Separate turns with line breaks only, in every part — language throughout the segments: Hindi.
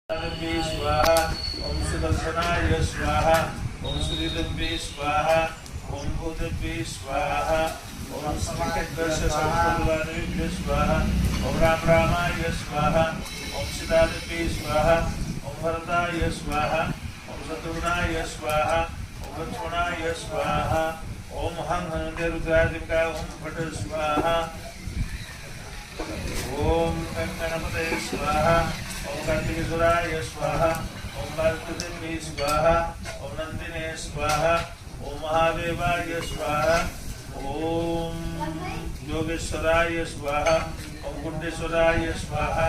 स्वाहा ओम सुदर्शनाय स्वाहा ओम श्रीदम्बे स्वाहा ओम भूतभ्ये स्वाहा ओम समकर्षसंकुलानेभ्यो स्वाहा ओम रामाय स्वाहा ओम सीतादेव्ये स्वाहा ओम भरताय स्वाहा ओम शत्रुघ्नाय स्वाहा ओम लक्ष्मणाय स्वाहा ओम हं हनुमते रुद्रादिका ओम फट स्वाहा ओम गणपते स्वाहा ओम कार्तिकेश्वराय स्वाहा ओम बालकृतिन्वे स्वाहा ओम नंदिने स्वाहा ओम महादेवाय स्वाहा ओम योगेश्वराय स्वाहा ओम कुंडेश्वराय स्वाहा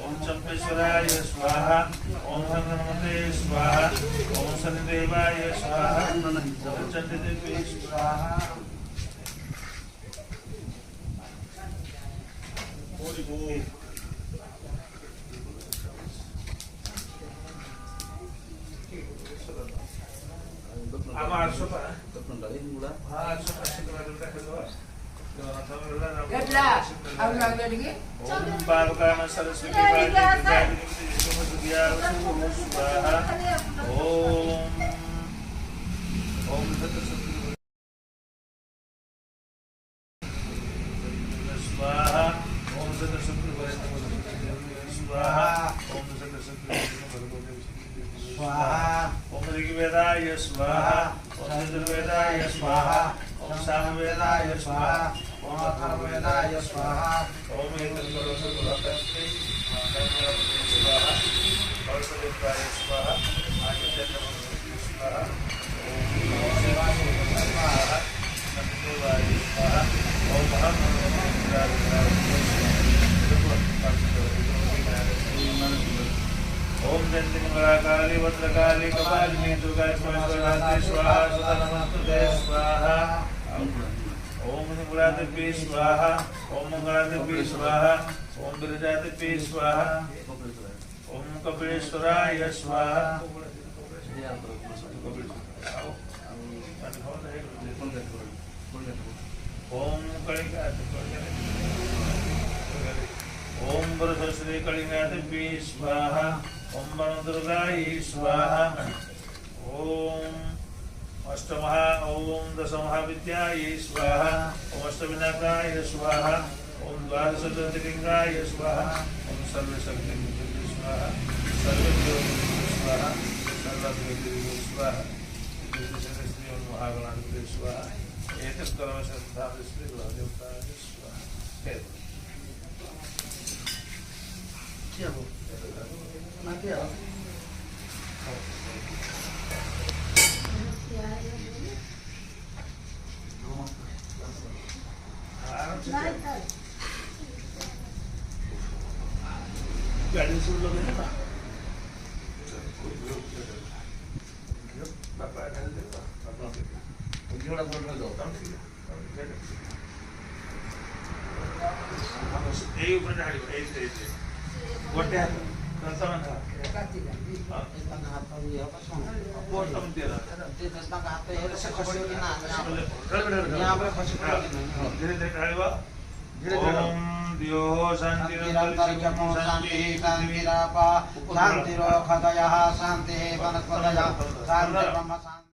ओम चंपेश्वराय स्वाहा ओम हनुमते स्वाहा ओम शनिदेवाय स्वाहा ओम चंडीदेवी स्वाहा। ओम ऋग्वेदाय स्वाहा ओम यजुर्वेदाय स्वाहा ओम सामवेदाय स्वाहा ओम अथर्ववेदाय स्वाहा ओम स्वाहा औषधेभ्याय स्वाहा आदित्यदेवाय स्वाहा ओम शिवाय स्वाहा नंदिदेवाय स्वाहा ओम ओम जयंती भद्रकाली कपालिनी दुर्गा स्वाहा स्वाहा नमस्ते स्वाहा ओम मंगलादेवी स्वाहा ओम मंगलादेवी स्वाहा ओम गिरिजादेवी स्वाहा ओम कपिलेश्वराय स्वाहा ओम कलिका ओम बृहस्पति कलिकादेवी स्वाहा ओम दुर्गाय स्वाहा ओम अष्टमहा ओम दशमहाविद्याय स्वाहा ओम अष्टविनायकाय स्वाहा ओम द्वादश ज्योतिर्लिंगाय स्वाहा ओम सर्वशक्तिभ्यो स्वाहा सर्वेभ्यो स्वाहा सर्वदेवेभ्यो स्वाहा श्री ओम महागणाधिपते स्वाहा एतत् कर्मश्रद्धा श्री देवताय स्वाहा। क्या हो ना क्या गाड़ी सुन लो ना पापा डाल दे पापा जोड़ा बोल रहा दो हम ए ऊपर डाल दो ए गोटे हाथ प्रथम था एक हाथ ये होगा सुन प्रथम तेरा ते दस का हाथ ये से खसो कि ना यहां पर खसो कि नहीं धीरे धीरे ढालवा ओम द्यो शांति शांति शांति रापा शांति रोखदयः शांति वनस्पतयः शांति ब्रह्म शांति।